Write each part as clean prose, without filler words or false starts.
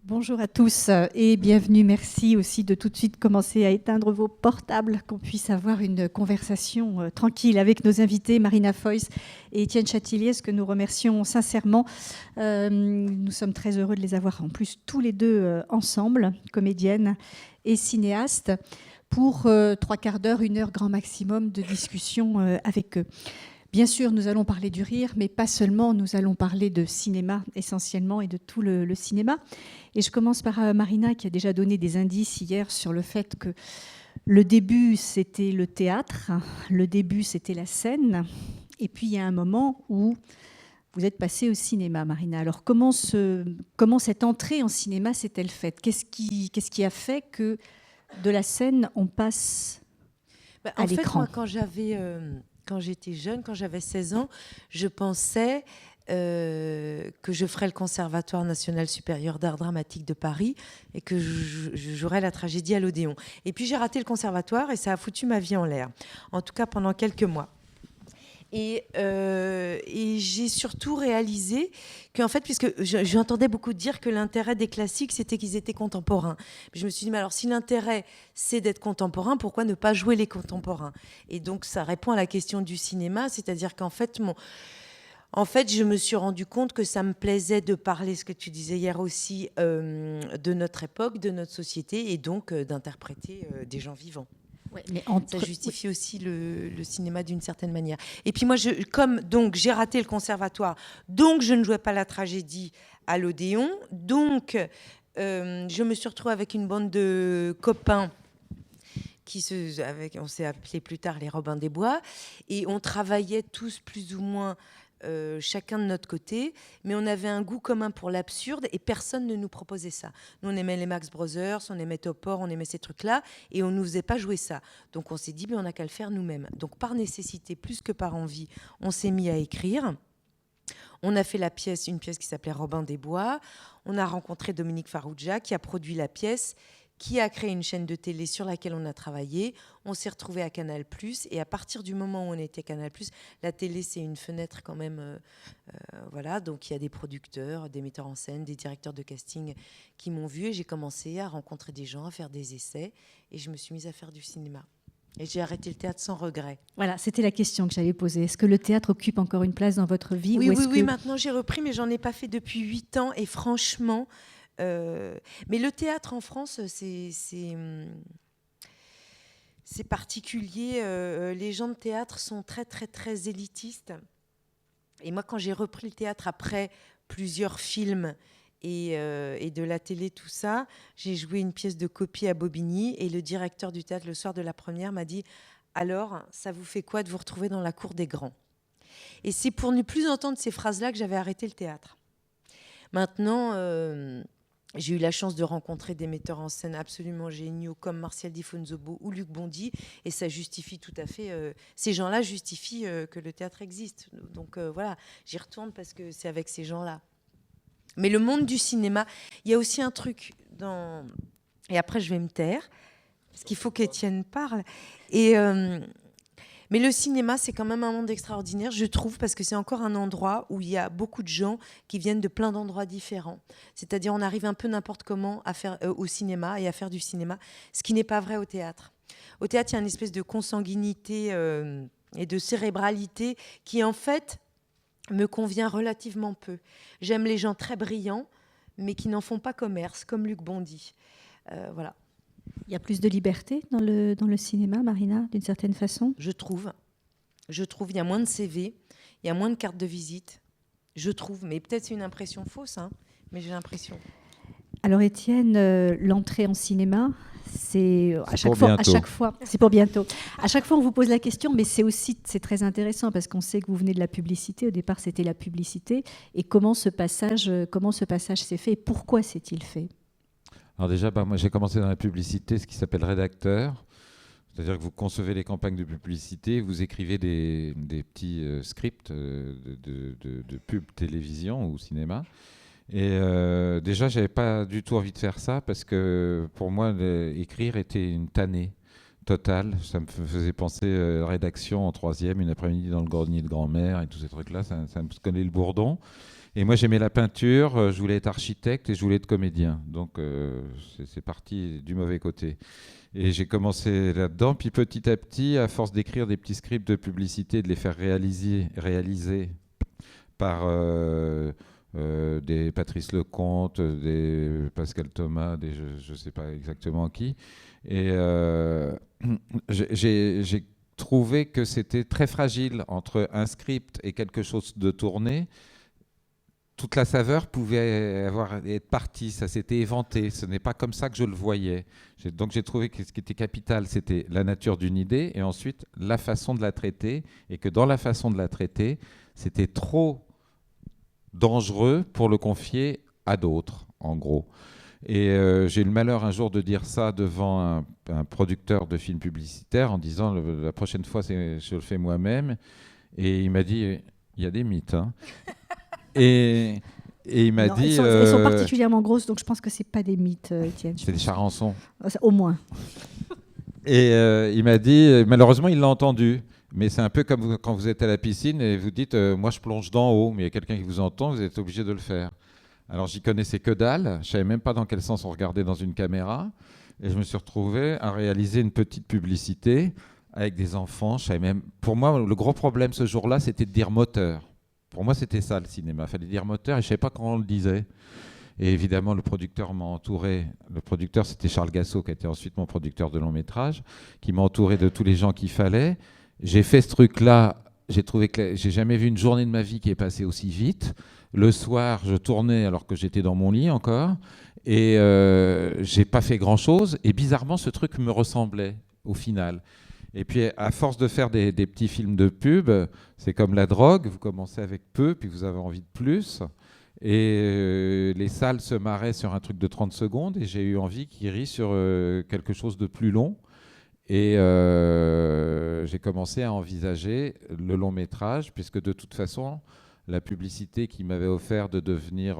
Bonjour à tous et bienvenue. Merci aussi de tout de suite commencer à éteindre vos portables, qu'on puisse avoir une conversation tranquille avec nos invités, Marina Foïs et Étienne Chatiliez, que nous remercions sincèrement. Nous sommes très heureux de les avoir en plus tous les deux ensemble, comédiennes et cinéastes, pour 3/4 d'heure, 1 heure grand maximum de discussion avec eux. Bien sûr, nous allons parler du rire, mais pas seulement, nous allons parler de cinéma essentiellement et de tout le cinéma. Et je commence par Marina, qui a déjà donné des indices hier sur le fait que le début, c'était le théâtre, le début, c'était la scène, et puis il y a un moment où vous êtes passée au cinéma, Marina. Alors comment cette entrée en cinéma s'est-elle faite ? Qu'est-ce qui a fait que de la scène, on passe à En fait, l'écran ? moi, quand j'étais jeune, quand j'avais 16 ans, je pensais que je ferais le Conservatoire national supérieur d'art dramatique de Paris et que je jouerais la tragédie à l'Odéon. Et puis j'ai raté le conservatoire et ça a foutu ma vie en l'air, en tout cas pendant quelques mois. Et j'ai surtout réalisé qu'en fait, puisque j'entendais beaucoup dire que l'intérêt des classiques, c'était qu'ils étaient contemporains. Je me suis dit, mais alors si l'intérêt, c'est d'être contemporain, pourquoi ne pas jouer les contemporains ? Et donc, ça répond à la question du cinéma, c'est-à-dire qu'en fait, je me suis rendu compte que ça me plaisait de parler, ce que tu disais hier aussi, de notre époque, de notre société, et donc d'interpréter des gens vivants. Ouais, mais Ça justifie aussi le cinéma d'une certaine manière. Et puis moi, comme donc j'ai raté le conservatoire, donc je ne jouais pas la tragédie à l'Odéon, donc je me suis retrouvée avec une bande de copains on s'est appelés plus tard les Robins des Bois, et on travaillait tous plus ou moins chacun de notre côté, mais on avait un goût commun pour l'absurde et personne ne nous proposait ça. Nous, on aimait les Max Brothers, on aimait Topor, on aimait ces trucs-là, et on ne nous faisait pas jouer ça. Donc on s'est dit, mais on n'a qu'à le faire nous-mêmes. Donc par nécessité, plus que par envie, on s'est mis à écrire. On a fait une pièce qui s'appelait Robin des Bois. On a rencontré Dominique Farrugia qui a produit la pièce, qui a créé une chaîne de télé sur laquelle on a travaillé. On s'est retrouvés à Canal+, et à partir du moment où on était Canal+, la télé, c'est une fenêtre quand même, voilà, donc il y a des producteurs, des metteurs en scène, des directeurs de casting qui m'ont vu, et j'ai commencé à rencontrer des gens, à faire des essais, et je me suis mise à faire du cinéma. Et j'ai arrêté le théâtre sans regret. Voilà, c'était la question que j'allais poser. Est-ce que le théâtre occupe encore une place dans votre vie ? Oui, maintenant j'ai repris, mais j'en ai pas fait depuis 8 ans, et franchement... mais le théâtre en France, c'est particulier. Les gens de théâtre sont très, très, très élitistes. Et moi, quand j'ai repris le théâtre après plusieurs films et de la télé, tout ça, j'ai joué une pièce de copie à Bobigny, et le directeur du théâtre, le soir de la première, m'a dit « Alors, ça vous fait quoi de vous retrouver dans la cour des grands ?» Et c'est pour ne plus entendre ces phrases-là que j'avais arrêté le théâtre. Maintenant... j'ai eu la chance de rencontrer des metteurs en scène absolument géniaux comme Martial Di Fonzobo ou Luc Bondy, et ça justifie tout à fait, ces gens-là justifient que le théâtre existe. Donc voilà, j'y retourne parce que c'est avec ces gens-là. Mais le monde du cinéma, il y a aussi un truc dans... Et après, je vais me taire, parce qu'il faut qu'Étienne parle. Mais le cinéma, c'est quand même un monde extraordinaire, je trouve, parce que c'est encore un endroit où il y a beaucoup de gens qui viennent de plein d'endroits différents. C'est-à-dire, on arrive un peu n'importe comment à faire au cinéma et à faire du cinéma, ce qui n'est pas vrai au théâtre. Au théâtre, il y a une espèce de consanguinité et de cérébralité qui, en fait, me convient relativement peu. J'aime les gens très brillants, mais qui n'en font pas commerce, comme Luc Bondy. Voilà. Il y a plus de liberté dans le cinéma, Marina, d'une certaine façon ? Je trouve, il y a moins de CV, il y a moins de cartes de visite, je trouve. Mais peut-être c'est une impression fausse, hein, mais j'ai l'impression. Alors Étienne, l'entrée en cinéma, c'est à chaque fois, c'est pour bientôt. À chaque fois, on vous pose la question, mais c'est très intéressant parce qu'on sait que vous venez de la publicité. Au départ, c'était la publicité. Et comment ce passage s'est fait et pourquoi s'est-il fait ? Alors déjà, moi j'ai commencé dans la publicité, ce qui s'appelle rédacteur. C'est-à-dire que vous concevez les campagnes de publicité, vous écrivez des petits scripts de pub télévision ou cinéma. Et déjà, j'avais pas du tout envie de faire ça parce que pour moi, écrire était une tannée total. Ça me faisait penser rédaction en troisième, une après-midi dans le grenier de grand-mère et tous ces trucs-là. Ça me connaît le bourdon. Et moi, j'aimais la peinture, je voulais être architecte et je voulais être comédien. Donc, c'est parti du mauvais côté. Et j'ai commencé là-dedans. Puis petit à petit, à force d'écrire des petits scripts de publicité, de les faire réaliser par des Patrice Lecomte, des Pascal Thomas, je ne sais pas exactement qui. Et j'ai trouvé que c'était très fragile entre un script et quelque chose de tourné. Toute la saveur pouvait être partie, ça s'était éventé. Ce n'est pas comme ça que je le voyais. Donc j'ai trouvé que ce qui était capital, c'était la nature d'une idée et ensuite la façon de la traiter. Et que dans la façon de la traiter, c'était trop dangereux pour le confier à d'autres, en gros. Et j'ai eu le malheur un jour de dire ça devant un producteur de films publicitaires en disant la prochaine fois, je le fais moi-même. Et il m'a dit, il y a des mythes, hein. Et il m'a dit... Elles sont particulièrement grosses, donc je pense que ce n'est pas des mythes, Étienne. C'est des charançons. Au moins. Et il m'a dit, malheureusement, il l'a entendu. Mais c'est un peu comme quand vous êtes à la piscine et vous dites, moi je plonge d'en haut, mais il y a quelqu'un qui vous entend, vous êtes obligé de le faire. Alors j'y connaissais que dalle, je ne savais même pas dans quel sens on regardait dans une caméra. Et je me suis retrouvé à réaliser une petite publicité avec des enfants. Je savais même... Pour moi, le gros problème ce jour-là, c'était de dire moteur. Pour moi, c'était ça le cinéma. Il fallait dire moteur et je ne savais pas comment on le disait. Et évidemment, le producteur m'a entouré. Le producteur, c'était Charles Gassot, qui a été ensuite mon producteur de long métrage, qui m'a entouré de tous les gens qu'il fallait. J'ai fait ce truc-là. J'ai trouvé que j'ai jamais vu une journée de ma vie qui est passée aussi vite. Le soir, je tournais alors que j'étais dans mon lit encore. Et j'ai pas fait grand-chose. Et bizarrement, ce truc me ressemblait au final. Et puis, à force de faire des petits films de pub, c'est comme la drogue, vous commencez avec peu, puis vous avez envie de plus. Et les salles se marraient sur un truc de 30 secondes, et j'ai eu envie qu'ils rient sur quelque chose de plus long. Et j'ai commencé à envisager le long métrage, puisque de toute façon, la publicité qui m'avait offert de devenir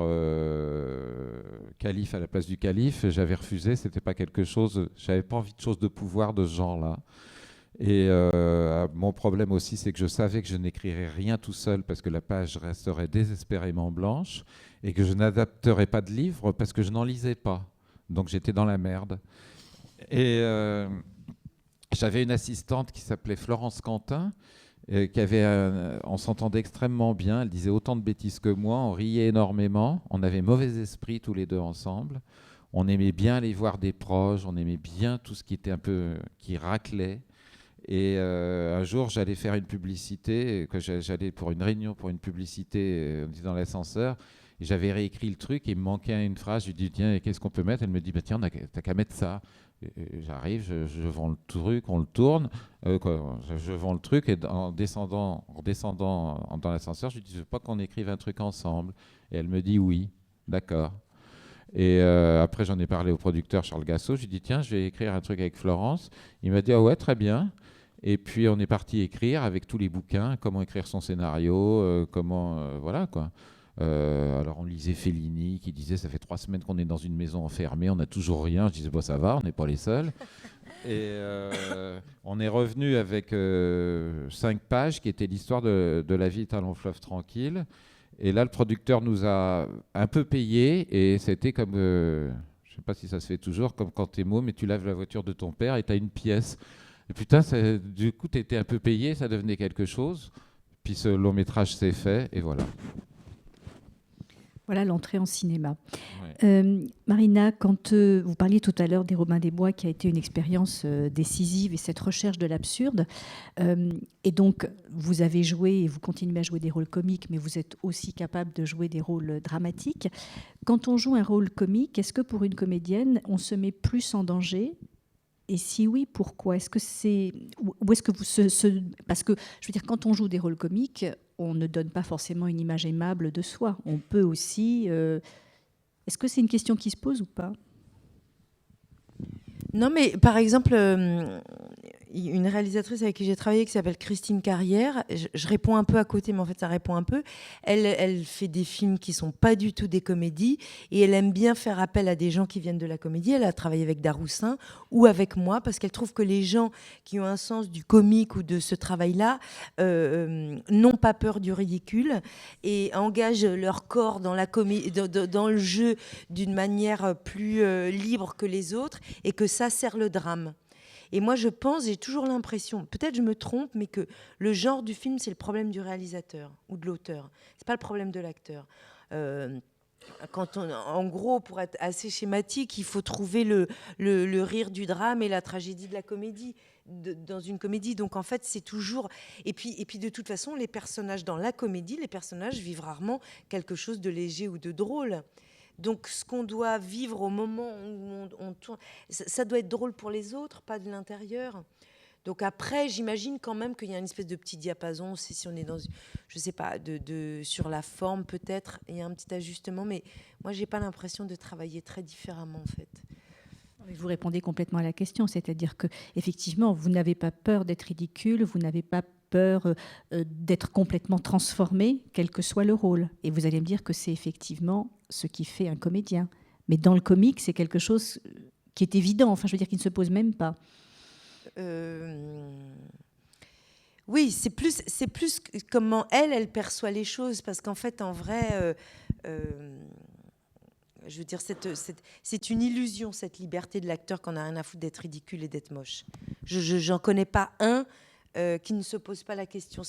calife à la place du calife, j'avais refusé, c'était pas quelque chose, j'avais pas envie de choses de pouvoir de ce genre-là. Et mon problème aussi, c'est que je savais que je n'écrirais rien tout seul parce que la page resterait désespérément blanche et que je n'adapterais pas de livre parce que je n'en lisais pas. Donc j'étais dans la merde. Et j'avais une assistante qui s'appelait Florence Quentin, on s'entendait extrêmement bien. Elle disait autant de bêtises que moi, on riait énormément, on avait mauvais esprit tous les deux ensemble. On aimait bien aller voir des proches, on aimait bien tout ce qui était un peu qui raclait. Et un jour, j'allais faire une publicité, j'allais pour une réunion, pour une publicité dans l'ascenseur, et j'avais réécrit le truc, et il me manquait une phrase, je lui dis, tiens, qu'est-ce qu'on peut mettre? Elle me dit, bah, tiens, t'as qu'à mettre ça. J'arrive, je vends le truc, on le tourne, je vends le truc, et en descendant dans l'ascenseur, je lui dis, je veux pas qu'on écrive un truc ensemble. Et elle me dit, oui, d'accord. Et après, j'en ai parlé au producteur Charles Gassot, je lui ai dit, tiens, je vais écrire un truc avec Florence. Il m'a dit, ah ouais, très bien. Et puis on est parti écrire avec tous les bouquins, comment écrire son scénario, voilà quoi. Alors on lisait Fellini qui disait ça fait 3 semaines qu'on est dans une maison enfermée, on n'a toujours rien. Je disais bon ça va, on n'est pas les seuls. Et on est revenu avec 5 pages qui étaient l'histoire de la vie d'un long fleuve tranquille. Et là le producteur nous a un peu payé et c'était comme, je ne sais pas si ça se fait toujours, comme quand t'es môme et tu laves la voiture de ton père et tu as une pièce. Et putain, du coup, tu étais un peu payé, ça devenait quelque chose. Puis ce long métrage s'est fait, et voilà. Voilà l'entrée en cinéma. Ouais. Marina, quand vous parliez tout à l'heure des Robins des Bois, qui a été une expérience décisive, et cette recherche de l'absurde, et donc vous avez joué, et vous continuez à jouer des rôles comiques, mais vous êtes aussi capable de jouer des rôles dramatiques. Quand on joue un rôle comique, est-ce que pour une comédienne, on se met plus en danger ? Et si oui, pourquoi ? Est-ce que c'est ou est-ce que vous parce que je veux dire, quand on joue des rôles comiques, on ne donne pas forcément une image aimable de soi. On peut aussi. Est-ce que c'est une question qui se pose ou pas ? Non, mais par exemple, une réalisatrice avec qui j'ai travaillé qui s'appelle Christine Carrière. Je réponds un peu à côté, mais en fait, ça répond un peu. Elle fait des films qui sont pas du tout des comédies et elle aime bien faire appel à des gens qui viennent de la comédie. Elle a travaillé avec Daroussin ou avec moi parce qu'elle trouve que les gens qui ont un sens du comique ou de ce travail-là n'ont pas peur du ridicule et engagent leur corps dans dans le jeu d'une manière plus libre que les autres et que ça sert le drame. Et moi, je pense, j'ai toujours l'impression, peut-être je me trompe, mais que le genre du film, c'est le problème du réalisateur ou de l'auteur. C'est pas le problème de l'acteur. En gros, pour être assez schématique, il faut trouver le rire du drame et la tragédie de la comédie, dans une comédie. Donc, en fait, c'est toujours... Et puis, de toute façon, les personnages dans la comédie, les personnages vivent rarement quelque chose de léger ou de drôle. Donc, ce qu'on doit vivre au moment où on tourne, ça doit être drôle pour les autres, pas de l'intérieur. Donc après, j'imagine quand même qu'il y a une espèce de petit diapason, si on est dans, je sais pas, sur la forme peut-être, il y a un petit ajustement, mais moi, j'ai pas l'impression de travailler très différemment, en fait. Vous répondez complètement à la question, c'est-à-dire que effectivement, vous n'avez pas peur d'être ridicule, vous n'avez pas peur d'être complètement transformé, quel que soit le rôle. Et vous allez me dire que c'est effectivement ce qui fait un comédien. Mais dans le comique, c'est quelque chose qui est évident, enfin, je veux dire, qui ne se pose même pas. Oui, c'est plus comment elle perçoit les choses, parce qu'en fait, en vrai, je veux dire, c'est une illusion, cette liberté de l'acteur qu'on n'a rien à foutre d'être ridicule et d'être moche. J'en connais pas un qui ne se pose pas la question.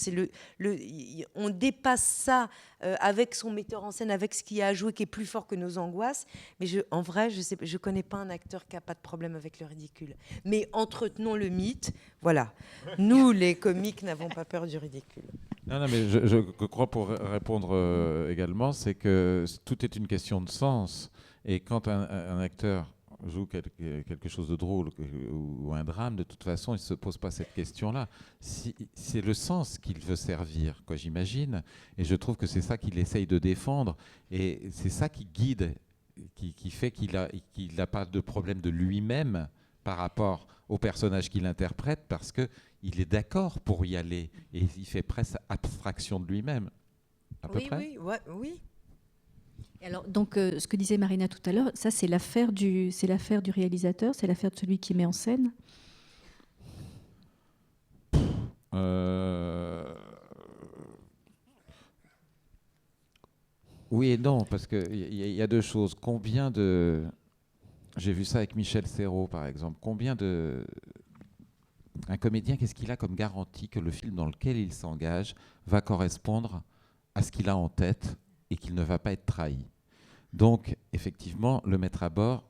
On dépasse ça avec son metteur en scène, avec ce qu'il y a à jouer, qui est plus fort que nos angoisses. Mais en vrai, je connais pas un acteur qui a pas de problème avec le ridicule. Mais entretenons le mythe. Voilà. Nous, les comiques, n'avons pas peur du ridicule. Non, mais je crois, pour répondre également, c'est que tout est une question de sens. Et quand un acteur joue quelque chose de drôle ou un drame, de toute façon, il ne se pose pas cette question-là. C'est le sens qu'il veut servir, quoi, j'imagine. Et je trouve que c'est ça qu'il essaye de défendre. Et c'est ça qui guide, qui fait qu'il n'a pas de problème de lui-même par rapport au personnage qu'il interprète, parce qu'il est d'accord pour y aller. Et il fait presque abstraction de lui-même. À peu près. Oui. Alors, donc, ce que disait Marina tout à l'heure, ça, c'est l'affaire du réalisateur, c'est l'affaire de celui qui met en scène. Oui et non, parce qu'il y a deux choses. J'ai vu ça avec Michel Serrault, par exemple. Un comédien, qu'est-ce qu'il a comme garantie que le film dans lequel il s'engage va correspondre à ce qu'il a en tête et qu'il ne va pas être trahi? Donc, effectivement, le maître à bord,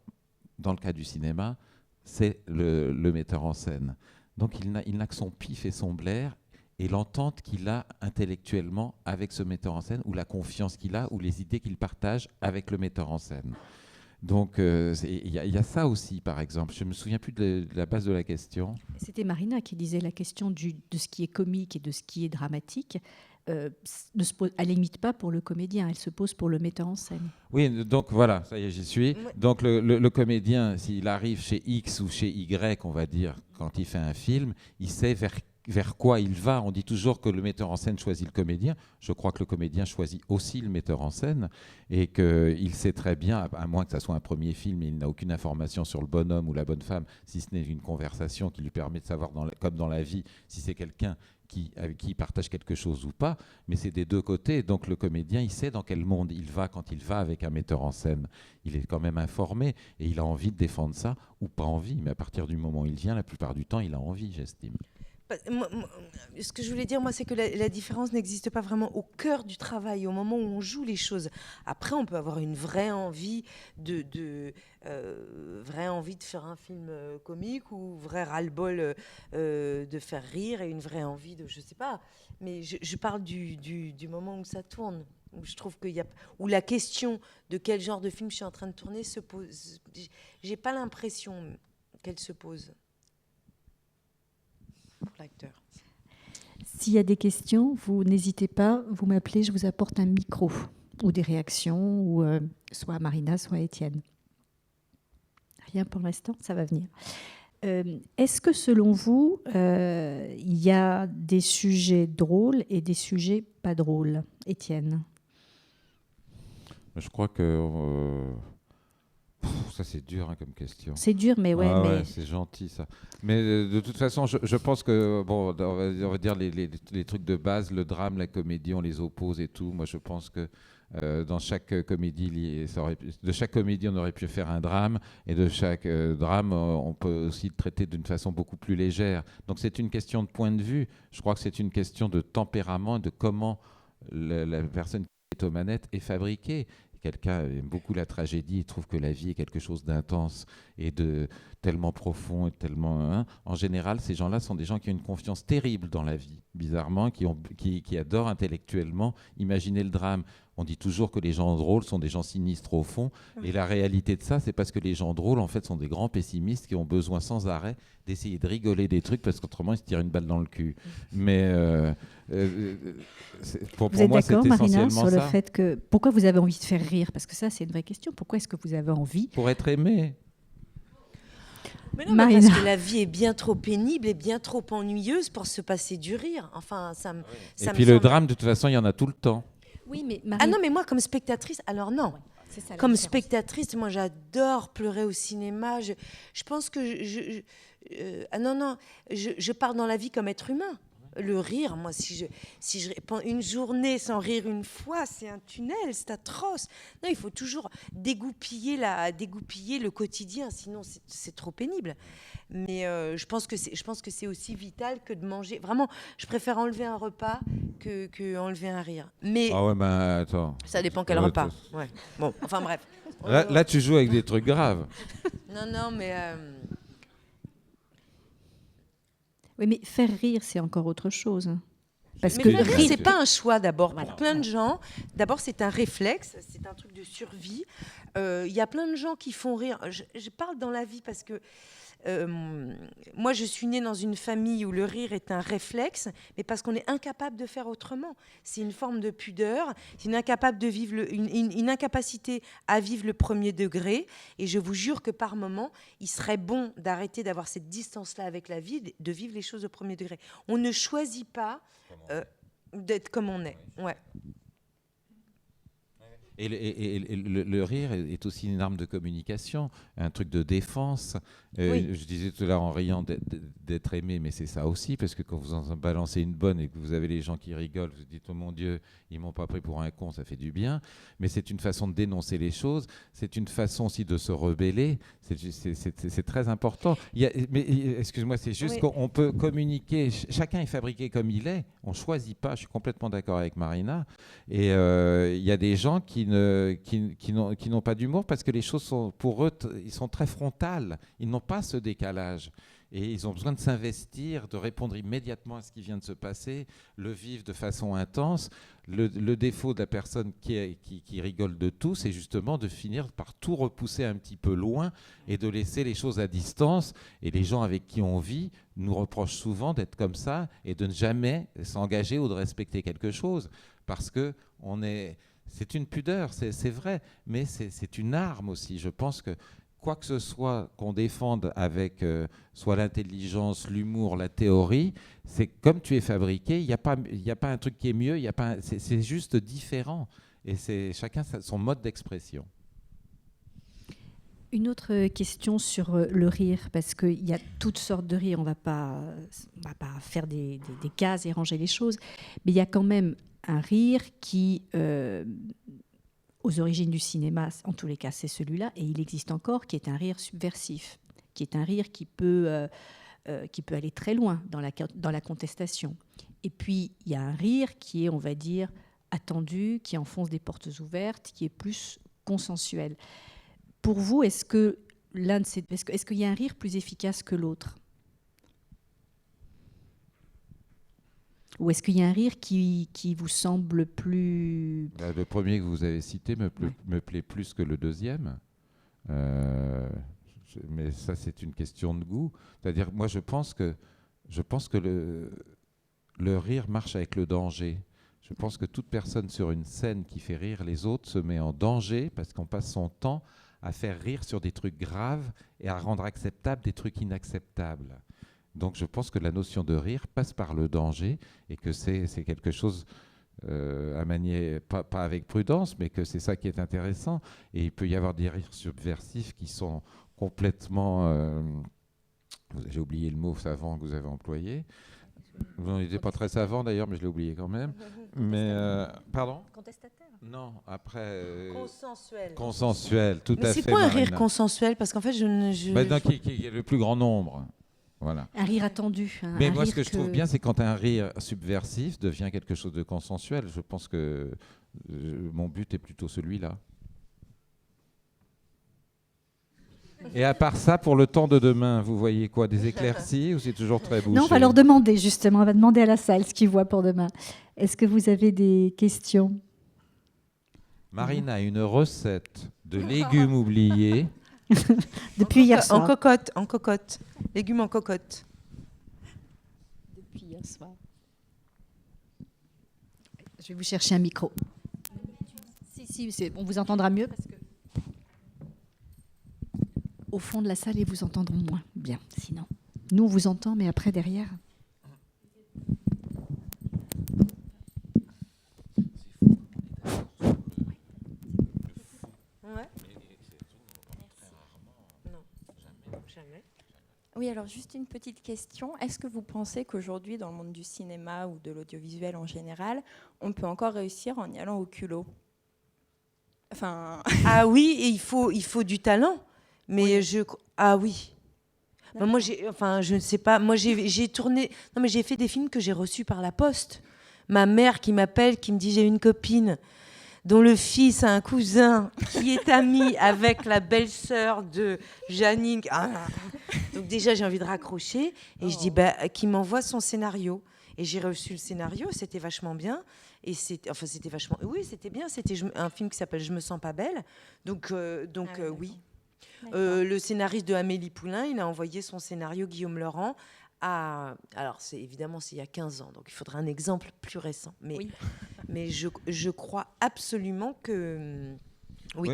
dans le cas du cinéma, c'est le metteur en scène. Donc, il n'a que son pif et son blaire, et l'entente qu'il a intellectuellement avec ce metteur en scène, ou la confiance qu'il a, ou les idées qu'il partage avec le metteur en scène. Donc, il y a ça aussi, par exemple. Je ne me souviens plus de la base de la question. C'était Marina qui disait la question de ce qui est comique et de ce qui est dramatique. Elle ne limite pas pour le comédien, elle se pose pour le metteur en scène. Oui, donc voilà, ça y est, j'y suis. Donc le comédien, s'il arrive chez X ou chez Y, on va dire, quand il fait un film, il sait vers quoi il va. On dit toujours que le metteur en scène choisit le comédien. Je crois que le comédien choisit aussi le metteur en scène et qu'il sait très bien, à moins que ça soit un premier film, il n'a aucune information sur le bonhomme ou la bonne femme, si ce n'est une conversation qui lui permet de savoir, comme dans la vie, si c'est quelqu'un avec qui il partage quelque chose ou pas, mais c'est des deux côtés. Donc le comédien, il sait dans quel monde il va quand il va avec un metteur en scène. Il est quand même informé et il a envie de défendre ça ou pas envie. Mais à partir du moment où il vient, la plupart du temps, il a envie, j'estime. Ce que je voulais dire, moi, c'est que la différence n'existe pas vraiment au cœur du travail, au moment où on joue les choses. Après, on peut avoir une vraie envie de faire un film comique ou vrai ras-le-bol de faire rire et une vraie envie de, je sais pas. Mais je parle du moment où ça tourne. Où je trouve où la question de quel genre de film je suis en train de tourner se pose. J'ai pas l'impression qu'elle se pose. Pour l'acteur. S'il y a des questions, vous n'hésitez pas, vous m'appelez, je vous apporte un micro ou des réactions, ou soit Marina, soit Étienne. Rien pour l'instant, ça va venir. Est-ce que selon vous, il y a des sujets drôles et des sujets pas drôles, Étienne? Je crois que ça c'est dur hein, comme question. C'est dur, mais ouais. Ah mais... ouais, c'est gentil ça. Mais de toute façon, je pense que bon, on va dire les trucs de base, le drame, la comédie, on les oppose et tout. Moi, je pense que dans chaque comédie, de chaque comédie, on aurait pu faire un drame, et de chaque drame, on peut aussi le traiter d'une façon beaucoup plus légère. Donc c'est une question de point de vue. Je crois que c'est une question de tempérament et de comment la personne qui est aux manettes est fabriquée. Quelqu'un aime beaucoup la tragédie, il trouve que la vie est quelque chose d'intense et de tellement profond et tellement... Hein. En général, ces gens-là sont des gens qui ont une confiance terrible dans la vie, bizarrement, qui adorent intellectuellement imaginer le drame. On dit toujours que les gens drôles sont des gens sinistres au fond, et la réalité de ça, c'est parce que les gens drôles, en fait, sont des grands pessimistes qui ont besoin sans arrêt d'essayer de rigoler des trucs, parce qu'autrement, ils se tirent une balle dans le cul. Mais pour vous êtes moi, d'accord, c'est Marina, essentiellement sur le ça. fait que... Pourquoi vous avez envie de faire rire? Parce que ça, c'est une vraie question. Pourquoi est-ce que vous avez envie? Pour être aimé. Mais non, mais parce que la vie est bien trop pénible et bien trop ennuyeuse pour se passer du rire. Enfin, ça me... Et puis le drame, de toute façon, il y en a tout le temps. Oui, mais Ah non, mais moi, comme spectatrice, alors non. c'est ça, la Comme différence. spectatrice, moi, j'adore pleurer au cinéma. Je pense que ah non, je pars dans la vie comme être humain. Le rire, moi, si je pendant une journée sans rire une fois, c'est un tunnel, c'est atroce. Non, il faut toujours dégoupiller le quotidien, sinon c'est trop pénible. Mais je pense que c'est aussi vital que de manger. Vraiment, je préfère enlever un repas que enlever un rire. Mais Ah ouais, ben attends. ça dépend quel Ouais, repas. Ouais. Bon, enfin bref. Là, tu joues avec des trucs graves. Non, mais Oui, mais faire rire, c'est encore autre chose. Parce mais que faire rire, rire, c'est pas un choix d'abord. Voilà. Pour plein de gens, d'abord, c'est un réflexe, c'est un truc de survie. Il y a plein de gens qui font rire. Je parle dans la vie parce que moi, je suis née dans une famille où le rire est un réflexe, mais parce qu'on est incapable de faire autrement. C'est une forme de pudeur, c'est une incapacité à vivre le premier degré. Et je vous jure que par moment, il serait bon d'arrêter d'avoir cette distance-là avec la vie, de vivre les choses au premier degré. On ne choisit pas d'être comme on est. Ouais. Et le rire est aussi une arme de communication, un truc de défense. Oui. Je disais tout à l'heure en riant d'être aimé, mais c'est ça aussi, parce que quand vous en balancez une bonne et que vous avez les gens qui rigolent, vous dites « Oh mon Dieu, ils m'ont pas pris pour un con », ça fait du bien. Mais c'est une façon de dénoncer les choses, c'est une façon aussi de se rebeller, c'est très important. Mais excuse-moi, c'est juste Oui. qu'on peut communiquer, chacun est fabriqué comme il est, on ne choisit pas, je suis complètement d'accord avec Marina. Et il y a des gens qui n'ont pas d'humour parce que les choses sont, pour eux, ils sont très frontales. Ils n'ont pas ce décalage. Et ils ont besoin de s'investir, de répondre immédiatement à ce qui vient de se passer, le vivre de façon intense. Le défaut de la personne qui rigole de tout, c'est justement de finir par tout repousser un petit peu loin et de laisser les choses à distance. Et les gens avec qui on vit nous reprochent souvent d'être comme ça et de ne jamais s'engager ou de respecter quelque chose. Parce que c'est une pudeur, c'est vrai, mais c'est une arme aussi. Je pense que quoi que ce soit qu'on défende avec soit l'intelligence, l'humour, la théorie, c'est comme tu es fabriqué, il n'y a pas un truc qui est mieux, c'est juste différent. Et c'est chacun son mode d'expression. Une autre question sur le rire, parce qu'il y a toutes sortes de rires, on ne va pas faire des cases et ranger les choses, mais il y a quand même un rire qui, aux origines du cinéma, en tous les cas c'est celui-là, et il existe encore, qui est un rire subversif, qui est un rire qui peut aller très loin dans la contestation. Et puis il y a un rire qui est, on va dire, attendu, qui enfonce des portes ouvertes, qui est plus consensuel. Pour vous, est-ce qu'il y a un rire plus efficace que l'autre ? Ou est-ce qu'il y a un rire qui vous semble plus... Le premier que vous avez cité me plaît plus que le deuxième. Mais ça, c'est une question de goût. C'est-à-dire, moi, je pense que le rire marche avec le danger. Je pense que toute personne sur une scène qui fait rire les autres se met en danger parce qu'on passe son temps à faire rire sur des trucs graves et à rendre acceptables des trucs inacceptables. Donc je pense que la notion de rire passe par le danger et que c'est quelque chose à manier, pas avec prudence, mais que c'est ça qui est intéressant. Et il peut y avoir des rires subversifs qui sont complètement... j'ai oublié le mot savant que vous avez employé. Vous n'en étiez pas très savant d'ailleurs, mais je l'ai oublié quand même. Mais, pardon ? Contestataire. Non, après... Consensuel. Consensuel, tout Mais à fait. c'est quoi un rire Marina. consensuel? Parce qu'en fait, Qui est le plus grand nombre. Voilà. Un rire attendu. Mais moi, ce que je trouve bien, c'est quand un rire subversif devient quelque chose de consensuel. Je pense que mon but est plutôt celui-là. Et à part ça, pour le temps de demain, vous voyez quoi? Des éclaircies ou c'est toujours très bouché? Non, on va leur demander justement, on va demander à la salle ce qu'ils voient pour demain. Est-ce que vous avez des questions? Marina a une recette de légumes oubliés. Depuis hier soir. En cocotte. Légumes en cocotte. Depuis hier soir. Je vais vous chercher un micro. Si, on vous entendra mieux parce que au fond de la salle, ils vous entendront moins bien. Sinon, nous on vous entend, mais après derrière. Ouais. Non, jamais. Oui, alors juste une petite question. Est-ce que vous pensez qu'aujourd'hui, dans le monde du cinéma ou de l'audiovisuel en général, on peut encore réussir en y allant au culot? Enfin... Ah oui, et il faut du talent. Mais oui. Ah oui. Ben moi, je ne sais pas. Moi, j'ai tourné... Non, mais j'ai fait des films que j'ai reçus par la poste. Ma mère qui m'appelle, qui me dit « J'ai une copine dont le fils a un cousin qui est ami avec la belle-sœur de Janine. » Donc déjà, j'ai envie de raccrocher. Et je dis qu'il m'envoie son scénario. Et j'ai reçu le scénario, c'était vachement bien. Et c'était vachement... Oui, c'était bien. C'était un film qui s'appelle « Je me sens pas belle ». Donc oui. Le scénariste de Amélie Poulain, il a envoyé son scénario, Guillaume Laurent, alors évidemment c'est il y a 15 ans, donc il faudrait un exemple plus récent. Mais, oui. mais je crois absolument que... Oui.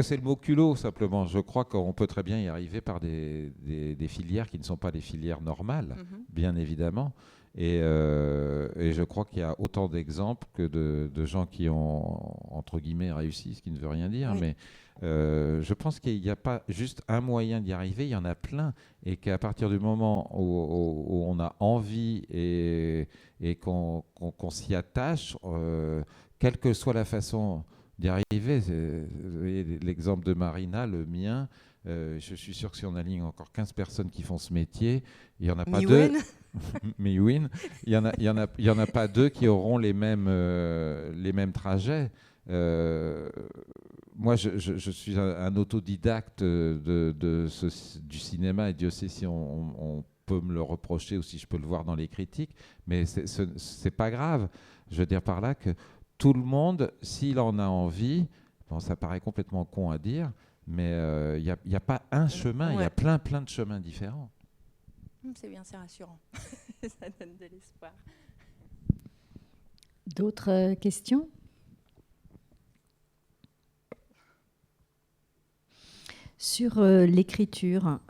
C'est le mot culot, simplement. Je crois qu'on peut très bien y arriver par des filières qui ne sont pas des filières normales, bien évidemment. Et je crois qu'il y a autant d'exemples que de gens qui ont, entre guillemets, réussi, ce qui ne veut rien dire. Oui. Mais je pense qu'il n'y a pas juste un moyen d'y arriver, il y en a plein. Et qu'à partir du moment où on a envie et qu'on s'y attache, quelle que soit la façon d'y arriver, vous voyez, l'exemple de Marina, le mien, je suis sûr que si on aligne encore 15 personnes qui font ce métier, il n'y en a pas deux. Miwin, il y en a pas deux qui auront les mêmes trajets. Moi, je suis un autodidacte du cinéma, et Dieu sait si on peut me le reprocher ou si je peux le voir dans les critiques, mais c'est pas grave. Je veux dire par là que tout le monde, s'il en a envie, bon, ça paraît complètement con à dire, mais il n'y a pas un chemin, il y a plein de chemins différents. C'est bien, c'est rassurant. Ça donne de l'espoir. D'autres questions? Sur l'écriture,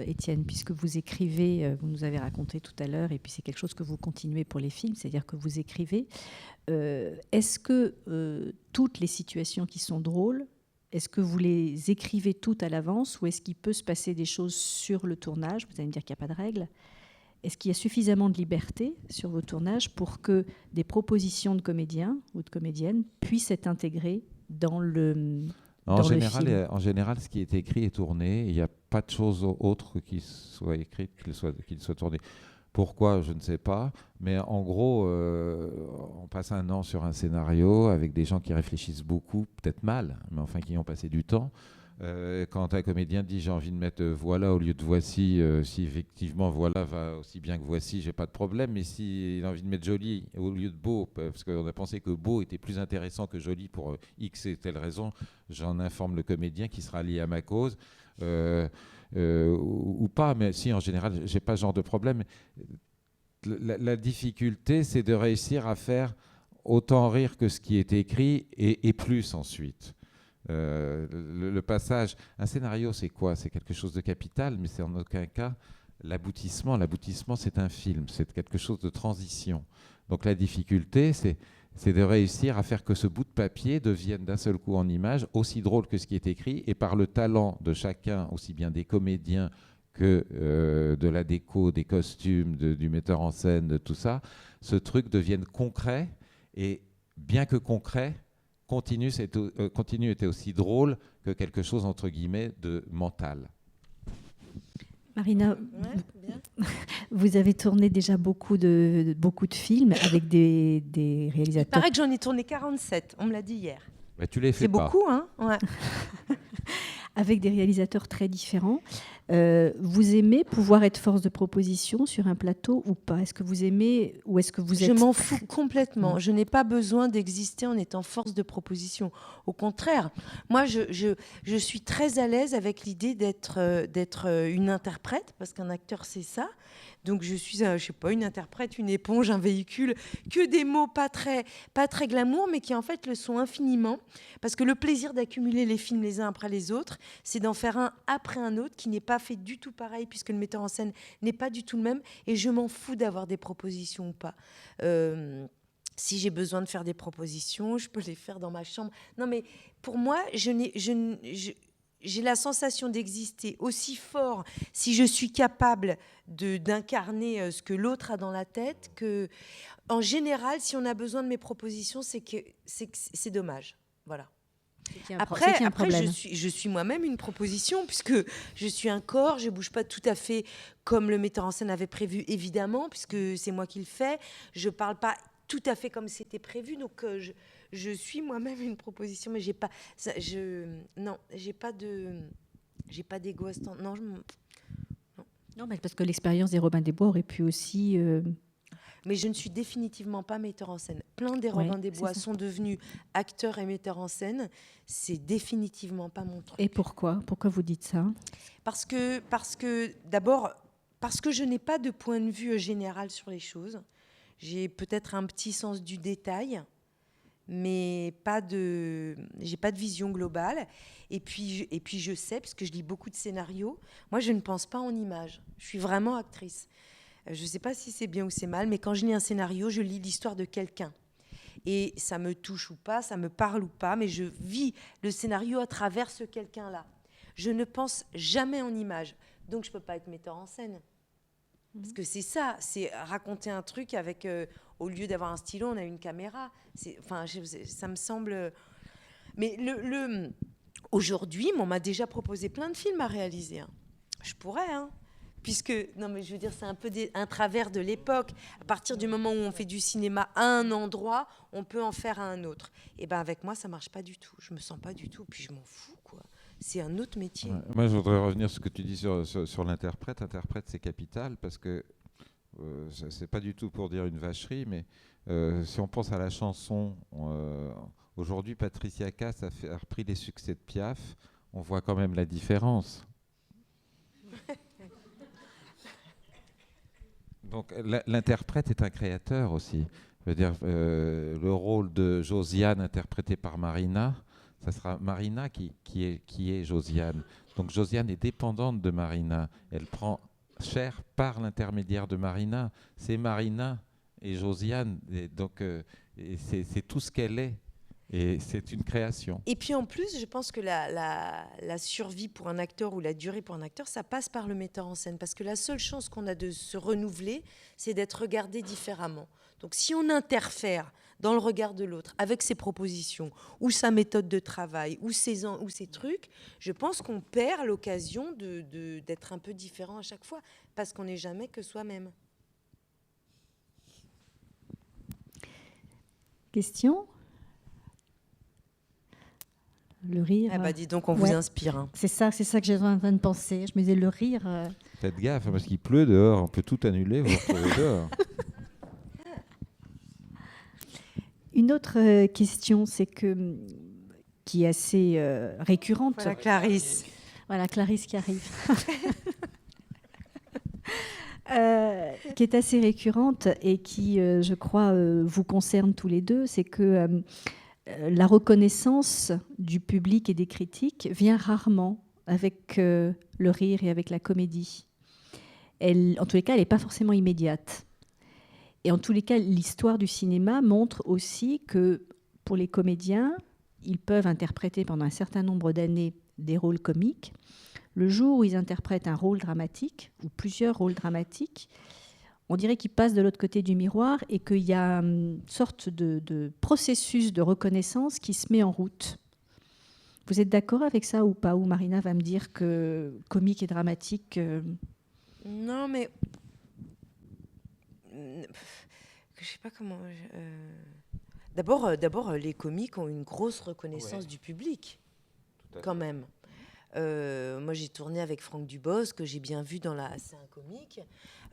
Étienne, puisque vous écrivez, vous nous avez raconté tout à l'heure, et puis c'est quelque chose que vous continuez pour les films, c'est-à-dire que vous écrivez. Est-ce que toutes les situations qui sont drôles, est-ce que vous les écrivez toutes à l'avance ou est-ce qu'il peut se passer des choses sur le tournage? Vous allez me dire qu'il n'y a pas de règles. Est-ce qu'il y a suffisamment de liberté sur vos tournages pour que des propositions de comédiens ou de comédiennes puissent être intégrées dans le... En général, ce qui est écrit est tourné. Il n'y a pas de chose autre qui soit écrite qu'il soit tourné. Pourquoi, je ne sais pas. Mais en gros, on passe un an sur un scénario avec des gens qui réfléchissent beaucoup, peut-être mal, mais enfin qui ont passé du temps. Quand un comédien dit j'ai envie de mettre voilà au lieu de voici, si effectivement voilà va aussi bien que voici, j'ai pas de problème. Mais s'il a envie de mettre joli au lieu de beau, parce qu'on a pensé que beau était plus intéressant que joli pour X et telle raison, j'en informe le comédien qui sera lié à ma cause. Ou pas, mais si en général j'ai pas ce genre de problème. La difficulté, c'est de réussir à faire autant rire que ce qui est écrit et plus ensuite. Le passage, un scénario, c'est quoi? C'est quelque chose de capital, mais c'est en aucun cas l'aboutissement. L'aboutissement, c'est un film, c'est quelque chose de transition. Donc la difficulté, c'est de réussir à faire que ce bout de papier devienne d'un seul coup en image aussi drôle que ce qui est écrit, et par le talent de chacun, aussi bien des comédiens que de la déco, des costumes, du metteur en scène, de tout ça, ce truc devienne concret, et bien que concret, continue était aussi drôle que quelque chose, entre guillemets, de mental. Marina, vous avez tourné déjà beaucoup de films avec des réalisateurs. Il paraît que j'en ai tourné 47, on me l'a dit hier. Mais tu les fais C'est pas. beaucoup, hein? Ouais. Avec des réalisateurs très différents. Vous aimez pouvoir être force de proposition sur un plateau ou pas? Est-ce que vous aimez ou est-ce que vous êtes... Je m'en fous complètement. Je n'ai pas besoin d'exister en étant force de proposition. Au contraire, moi, je suis très à l'aise avec l'idée d'être une interprète, parce qu'un acteur, c'est ça. Donc, je suis, je sais pas, une interprète, une éponge, un véhicule, que des mots pas très glamour, mais qui en fait le sont infiniment. Parce que le plaisir d'accumuler les films les uns après les autres, c'est d'en faire un après un autre qui n'est pas fait du tout pareil, puisque le metteur en scène n'est pas du tout le même. Et je m'en fous d'avoir des propositions ou pas. Si j'ai besoin de faire des propositions, je peux les faire dans ma chambre. Non, mais pour moi, j'ai la sensation d'exister aussi fort si je suis capable d'incarner ce que l'autre a dans la tête que, en général, si on a besoin de mes propositions, c'est que c'est dommage. Voilà. Après, je suis moi-même une proposition, puisque je suis un corps, je ne bouge pas tout à fait comme le metteur en scène avait prévu, évidemment, puisque c'est moi qui le fais. Je ne parle pas tout à fait comme c'était prévu, donc je suis moi-même une proposition, mais j'ai pas d'ego à ce temps. Non, mais parce que l'expérience des Robins des Bois aurait pu aussi... Mais je ne suis définitivement pas metteur en scène. Plein des Robins des Bois sont devenus acteurs et metteurs en scène. C'est définitivement pas mon truc. Et pourquoi? Pourquoi vous dites ça? Parce que d'abord, parce que je n'ai pas de point de vue général sur les choses. J'ai peut-être un petit sens du détail, mais j'ai pas de vision globale. Et puis je sais, parce que je lis beaucoup de scénarios, moi je ne pense pas en images. Je suis vraiment actrice. Je ne sais pas si c'est bien ou c'est mal, mais quand je lis un scénario, je lis l'histoire de quelqu'un. Et ça me touche ou pas, ça me parle ou pas, mais je vis le scénario à travers ce quelqu'un-là. Je ne pense jamais en images. Donc je ne peux pas être metteur en scène. Parce que c'est ça, c'est raconter un truc avec, au lieu d'avoir un stylo, on a une caméra. Ça me semble... Mais aujourd'hui, on m'a déjà proposé plein de films à réaliser. Hein. Je pourrais, hein. Puisque, non mais je veux dire, c'est un peu un travers de l'époque. À partir du moment où on fait du cinéma à un endroit, on peut en faire à un autre. Et bien avec moi, ça ne marche pas du tout. Je ne me sens pas du tout, puis je m'en fous, quoi. C'est un autre métier. Ouais. Moi, je voudrais revenir sur ce que tu dis sur l'interprète. Interprète, c'est capital, parce que c'est pas du tout pour dire une vacherie, mais si on pense à la chanson, aujourd'hui, Patricia Cass a repris les succès de Piaf. On voit quand même la différence. Donc l'interprète est un créateur aussi. Je veux dire, le rôle de Josiane interprété par Marina, ça sera Marina qui est Josiane. Donc Josiane est dépendante de Marina. Elle prend chair par l'intermédiaire de Marina. C'est Marina et Josiane. Et donc c'est tout ce qu'elle est. Et c'est une création. Et puis en plus, je pense que la survie pour un acteur ou la durée pour un acteur, ça passe par le metteur en scène. Parce que la seule chance qu'on a de se renouveler, c'est d'être regardé différemment. Donc si on interfère dans le regard de l'autre avec ses propositions ou sa méthode de travail ou ses trucs, je pense qu'on perd l'occasion d'être un peu différent à chaque fois. Parce qu'on n'est jamais que soi-même. Question ? Le rire. Ah bah dis donc, on vous inspire. Hein. C'est ça que j'étais en train de penser. Je me disais, le rire... Faites gaffe, parce qu'il pleut dehors, on peut tout annuler, vous retrouvez dehors. Une autre question, qui est assez récurrente. Voilà Clarisse. Voilà Clarisse qui arrive. Qui est assez récurrente et qui, je crois, vous concerne tous les deux, c'est que la reconnaissance du public et des critiques vient rarement avec le rire et avec la comédie. En tous les cas, elle n'est pas forcément immédiate. Et en tous les cas, l'histoire du cinéma montre aussi que pour les comédiens, ils peuvent interpréter pendant un certain nombre d'années des rôles comiques. Le jour où ils interprètent un rôle dramatique, ou plusieurs rôles dramatiques, on dirait qu'ils passent de l'autre côté du miroir et qu'il y a une sorte de processus de reconnaissance qui se met en route. Vous êtes d'accord avec ça ou pas? Ou Marina va me dire que comique et dramatique... Non, mais... Je sais pas comment... D'abord, les comiques ont une grosse reconnaissance du public, quand même. Moi, j'ai tourné avec Franck Dubosc, que j'ai bien vu dans la... C'est un comique.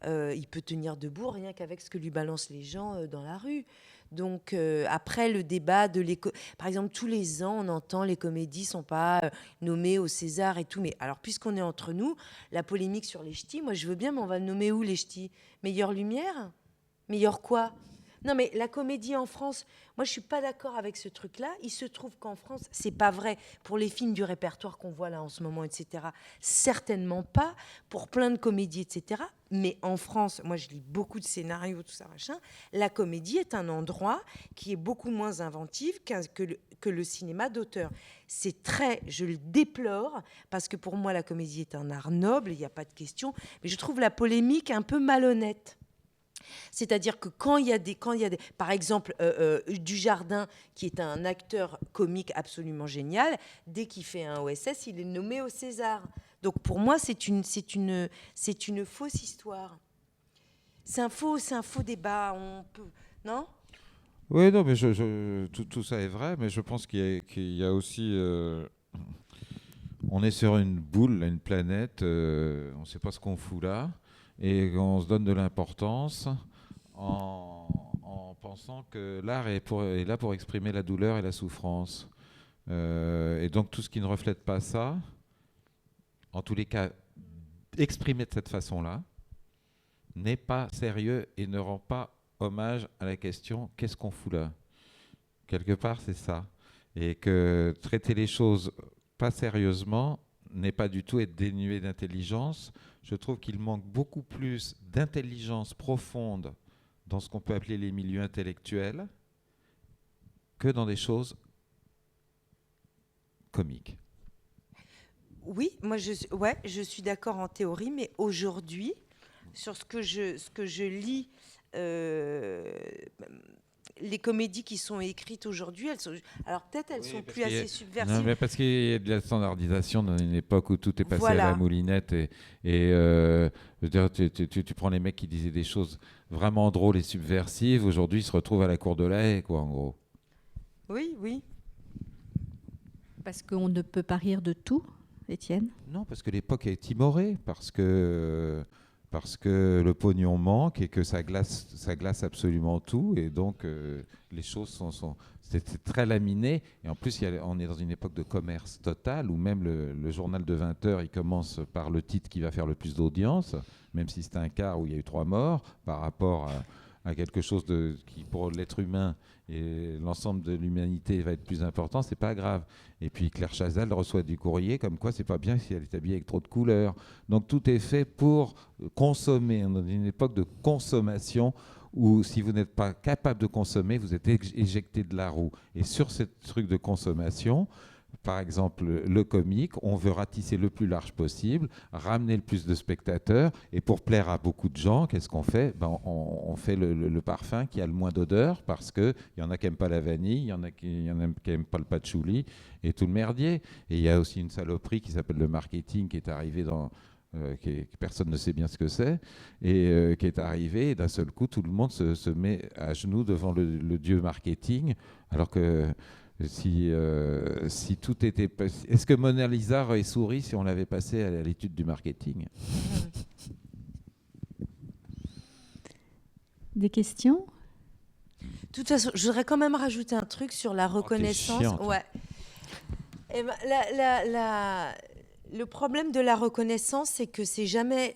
Il peut tenir debout rien qu'avec ce que lui balancent les gens dans la rue. Donc, après, le débat de par exemple, tous les ans, on entend les comédies ne sont pas nommées au César et tout. Mais alors, puisqu'on est entre nous, la polémique sur les ch'tis, moi, je veux bien, mais on va nommer où les ch'tis? Meilleure lumière? Meilleur quoi? Non, mais la comédie en France, moi, je ne suis pas d'accord avec ce truc-là. Il se trouve qu'en France, ce n'est pas vrai pour les films du répertoire qu'on voit là en ce moment, etc. Certainement pas pour plein de comédies, etc. Mais en France, moi, je lis beaucoup de scénarios, tout ça, machin. La comédie est un endroit qui est beaucoup moins inventif que le cinéma d'auteur. C'est je le déplore, parce que pour moi, la comédie est un art noble, il n'y a pas de question. Mais je trouve la polémique un peu malhonnête. C'est-à-dire que quand il y a des, par exemple, Dujardin, qui est un acteur comique absolument génial, dès qu'il fait un OSS, il est nommé au César. Donc pour moi, c'est une fausse histoire. C'est un faux débat. On peut, non? Oui, non, mais tout ça est vrai, mais je pense qu'il y a aussi... on est sur une boule, une planète, on ne sait pas ce qu'on fout là. Et on se donne de l'importance en pensant que l'art est là pour exprimer la douleur et la souffrance. Et donc tout ce qui ne reflète pas ça, en tous les cas, exprimé de cette façon-là, n'est pas sérieux et ne rend pas hommage à la question « qu'est-ce qu'on fout là ?» Quelque part, c'est ça. Et que traiter les choses pas sérieusement n'est pas du tout être dénué d'intelligence. Je trouve qu'il manque beaucoup plus d'intelligence profonde dans ce qu'on peut appeler les milieux intellectuels que dans des choses comiques. Oui, moi je suis d'accord en théorie, mais aujourd'hui, sur ce que je lis, les comédies qui sont écrites aujourd'hui, alors peut-être elles sont plus assez subversives. Non, mais parce qu'il y a de la standardisation dans une époque où tout est passé à la moulinette je veux dire, tu prends les mecs qui disaient des choses vraiment drôles et subversives, aujourd'hui ils se retrouvent à la cour de la haie, quoi, en gros. Oui. Parce qu'on ne peut pas rire de tout, Étienne? Non, parce que l'époque est timorée, parce que le pognon manque et que ça glace absolument tout, et donc les choses c'est très laminé, et en plus on est dans une époque de commerce total, où même le journal de 20h, il commence par le titre qui va faire le plus d'audience, même si c'est un quart où il y a eu 3 morts, par rapport à quelque chose qui pour l'être humain et l'ensemble de l'humanité va être plus important, c'est pas grave. Et puis Claire Chazal reçoit du courrier comme quoi c'est pas bien si elle est habillée avec trop de couleurs. Donc tout est fait pour consommer. On est dans une époque de consommation où si vous n'êtes pas capable de consommer, vous êtes éjecté de la roue. Et sur ce truc de consommation, par exemple, le comique, on veut ratisser le plus large possible, ramener le plus de spectateurs, et pour plaire à beaucoup de gens, qu'est-ce qu'on fait? On fait le parfum qui a le moins d'odeur, parce qu'il y en a qui n'aiment pas la vanille, il y en a qui n'aiment pas le patchouli, et tout le merdier. Et il y a aussi une saloperie qui s'appelle le marketing, qui est arrivée personne ne sait bien ce que c'est, et qui est arrivé, et d'un seul coup, tout le monde se met à genoux devant le dieu marketing, alors que... Si tout était... Est-ce que Mona Lisa aurait souri si on l'avait passé à l'étude du marketing? Des questions? De toute façon, je voudrais quand même rajouter un truc sur la reconnaissance. T'es chiante. Ouais. Et ben, Le problème de la reconnaissance, c'est que c'est jamais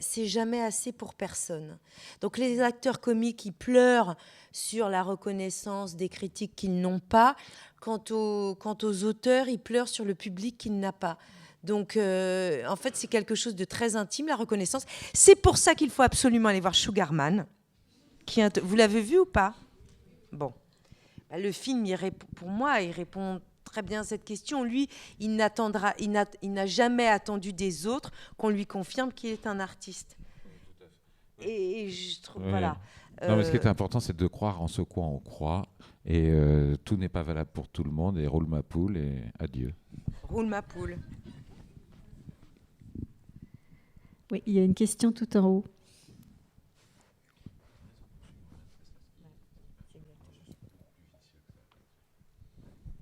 assez pour personne. Donc les acteurs comiques, ils pleurent sur la reconnaissance des critiques qu'ils n'ont pas. Quant aux auteurs, ils pleurent sur le public qu'ils n'ont pas. Donc, en fait, c'est quelque chose de très intime, la reconnaissance. C'est pour ça qu'il faut absolument aller voir Sugarman. Vous l'avez vu ou pas? Bon. Bah, le film, pour moi, il répond très bien à cette question. Lui, il n'a jamais attendu des autres qu'on lui confirme qu'il est un artiste. Et je trouve, voilà. Non, mais ce qui est important, c'est de croire en ce quoi on croit. Et tout n'est pas valable pour tout le monde. Et roule ma poule et adieu. Roule ma poule. Oui, il y a une question tout en haut.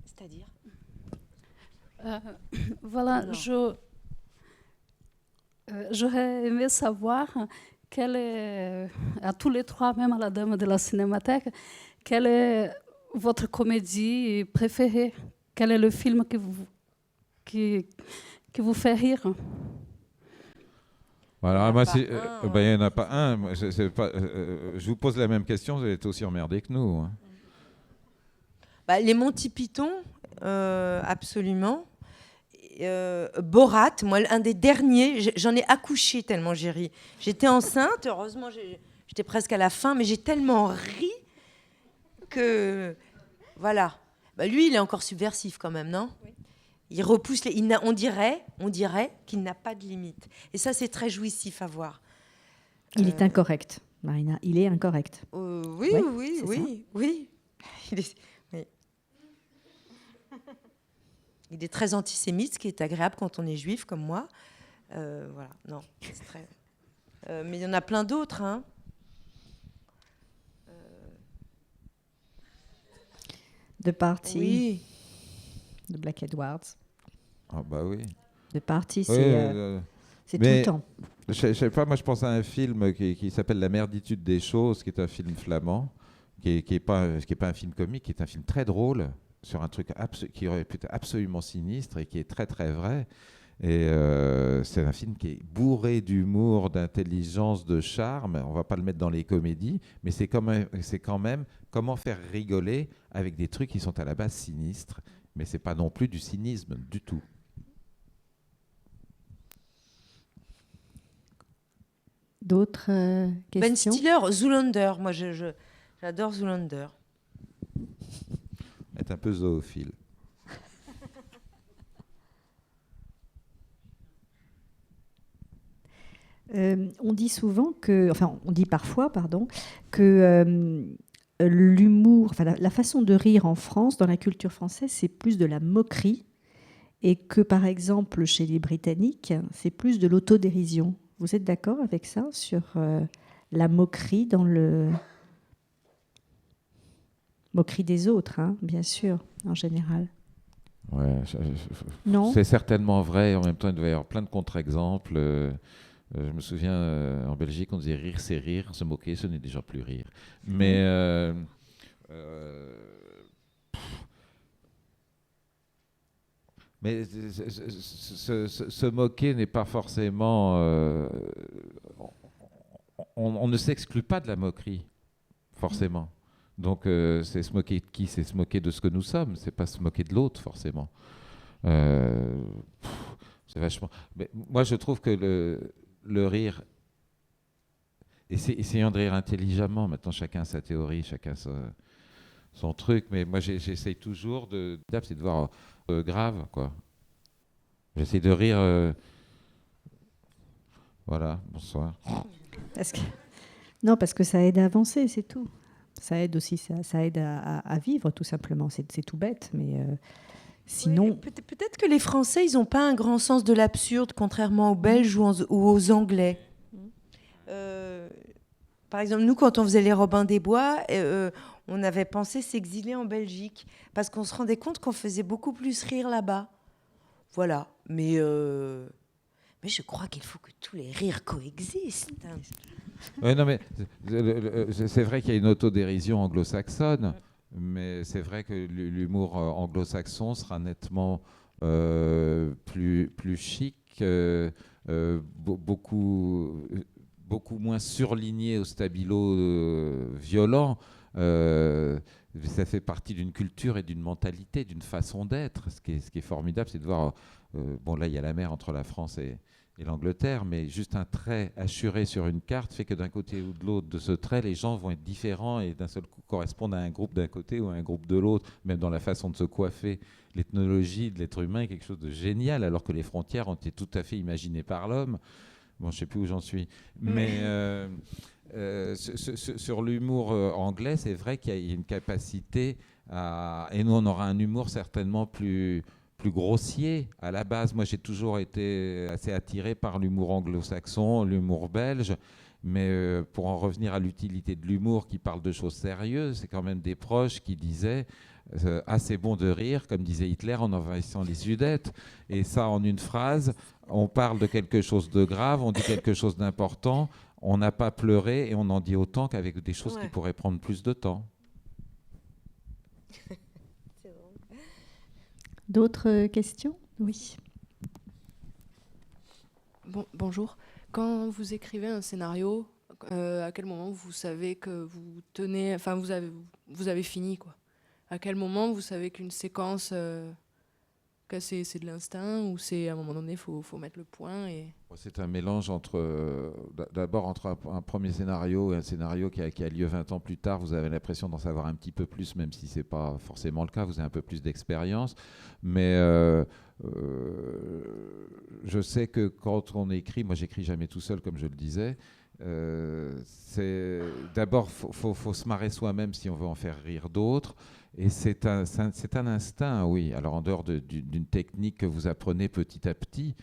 C'est-à-dire Voilà, j'aurais aimé savoir quelle est, à tous les trois, même à la Dame de la Cinémathèque, quelle est votre comédie préférée? Quel est le film qui vous fait rire? Voilà, moi, il n'y en a pas un. Moi, je vous pose la même question, vous êtes aussi emmerdés que nous. Hein. Bah, les Monty Python, absolument. Borat, moi, un des derniers, j'en ai accouché tellement j'ai ri. J'étais enceinte, heureusement, j'étais presque à la fin, mais j'ai tellement ri que... Voilà. Bah, lui, il est encore subversif quand même, non? Oui. Il repousse on dirait qu'il n'a pas de limite. Et ça, c'est très jouissif à voir. Il est incorrect, Marina. Il est incorrect. Oui. Il est très antisémite, ce qui est agréable quand on est juif comme moi. Voilà, non, c'est très... mais il y en a plein d'autres, hein. The Party. Oui. De Black Edwards. Ah bah oui. The Party, Oui, c'est tout le temps. Je sais pas, moi je pense à un film qui s'appelle La merditude des choses, qui est un film flamand, qui est pas un film comique, qui est un film très drôle, sur un truc qui aurait pu être absolument sinistre et qui est très très vrai. Et c'est un film qui est bourré d'humour, d'intelligence, de charme. On va pas le mettre dans les comédies, mais c'est quand même comment faire rigoler avec des trucs qui sont à la base sinistres. Mais c'est pas non plus du cynisme du tout. D'autres questions? Ben Stiller, Zoolander. Moi, j'adore Zoolander. Être un peu zoophile. On dit souvent on dit parfois, que l'humour, enfin la façon de rire en France, dans la culture française, c'est plus de la moquerie, et que par exemple chez les Britanniques, c'est plus de l'autodérision. Vous êtes d'accord avec ça, sur la moquerie dans le moquerie des autres, hein, bien sûr, en général? Ouais, Non. C'est certainement vrai. En même temps, il doit y avoir plein de contre-exemples. Je me souviens, en Belgique, on disait rire, c'est rire. Se moquer, ce n'est déjà plus rire. Mais se moquer n'est pas forcément... on ne s'exclut pas de la moquerie, forcément. Donc, c'est se moquer de qui? C'est se moquer de ce que nous sommes. C'est pas se moquer de l'autre, forcément. C'est vachement... Mais moi, je trouve que le rire... Essayons de rire intelligemment. Maintenant, chacun sa théorie, chacun son truc. Mais moi, j'essaye toujours c'est de voir grave, quoi. J'essaie de rire... Voilà, bonsoir. Parce que ça aide à avancer, c'est tout. Ça aide aussi, ça aide à vivre, tout simplement. C'est tout bête, mais sinon... Ouais, peut-être que les Français, ils n'ont pas un grand sens de l'absurde, contrairement aux Belges ou aux Anglais. Par exemple, nous, quand on faisait les Robins des Bois, on avait pensé s'exiler en Belgique, parce qu'on se rendait compte qu'on faisait beaucoup plus rire là-bas. Voilà. Mais je crois qu'il faut que tous les rires coexistent. Ouais, non, mais c'est vrai qu'il y a une autodérision anglo-saxonne, mais c'est vrai que l'humour anglo-saxon sera nettement plus chic beaucoup moins surligné au stabilo violent. Ça fait partie d'une culture et d'une mentalité, d'une façon d'être. Ce qui est formidable, c'est de voir... bon, là, il y a la mer entre la France et l'Angleterre, mais juste un trait assuré sur une carte fait que d'un côté ou de l'autre de ce trait, les gens vont être différents et d'un seul coup correspondre à un groupe d'un côté ou à un groupe de l'autre, même dans la façon de se coiffer. L'ethnologie de l'être humain est quelque chose de génial, alors que les frontières ont été tout à fait imaginées par l'homme. Bon, je ne sais plus où j'en suis. Mais sur l'humour anglais, c'est vrai qu'il y a une capacité à... Et nous, on aura un humour certainement plus grossier à la base. Moi, j'ai toujours été assez attiré par l'humour anglo-saxon, l'humour belge. Mais pour en revenir à l'utilité de l'humour qui parle de choses sérieuses, c'est quand même des proches qui disaient c'est bon de rire, comme disait Hitler en envahissant les Sudètes. Et ça, en une phrase, on parle de quelque chose de grave, on dit quelque chose d'important, on n'a pas pleuré et on en dit autant qu'avec des choses qui pourraient prendre plus de temps. D'autres questions? Oui. Bonjour. Quand vous écrivez un scénario, à quel moment vous savez que vous tenez, enfin vous avez fini quoi? À quel moment vous savez qu'une séquence, que c'est de l'instinct ou c'est à un moment donné faut mettre le point et... C'est un mélange d'abord entre un premier scénario et un scénario qui a lieu 20 ans plus tard. Vous avez l'impression d'en savoir un petit peu plus, même si ce n'est pas forcément le cas. Vous avez un peu plus d'expérience. Mais je sais que quand on écrit, moi j'écris jamais tout seul comme je le disais, d'abord faut se marrer soi-même si on veut en faire rire d'autres. Et c'est un instinct, oui. Alors en dehors d'une technique que vous apprenez petit à petit,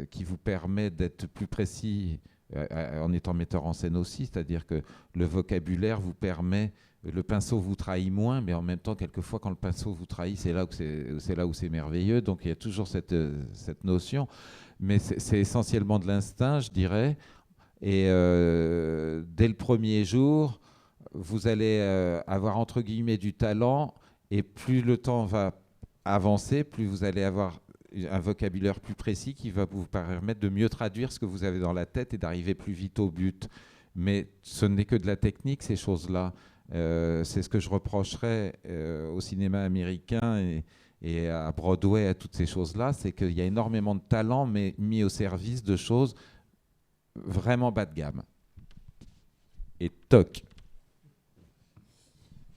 qui vous permet d'être plus précis en étant metteur en scène aussi, c'est-à-dire que le vocabulaire vous permet, le pinceau vous trahit moins, mais en même temps, quelquefois, quand le pinceau vous trahit, c'est là où c'est merveilleux. Donc il y a toujours cette notion. Mais c'est essentiellement de l'instinct, je dirais. Et dès le premier jour, vous allez avoir entre guillemets du talent, et plus le temps va avancer, plus vous allez avoir un vocabulaire plus précis qui va vous permettre de mieux traduire ce que vous avez dans la tête et d'arriver plus vite au but. Mais ce n'est que de la technique, ces choses-là. C'est ce que je reprocherais au cinéma américain et à Broadway, à toutes ces choses-là, c'est qu'il y a énormément de talent, mais mis au service de choses vraiment bas de gamme. Et toc.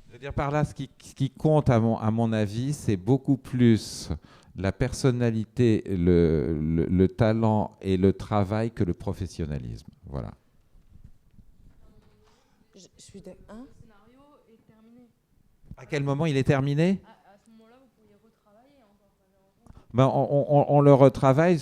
Je veux dire par là, ce qui compte à mon avis, c'est beaucoup plus la personnalité, le talent et le travail que le professionnalisme. Voilà. Je suis d'accord. Le scénario est terminé. À quel moment il est terminé ? À ce moment-là, vous pourriez retravailler encore. Ben, on le retravaille,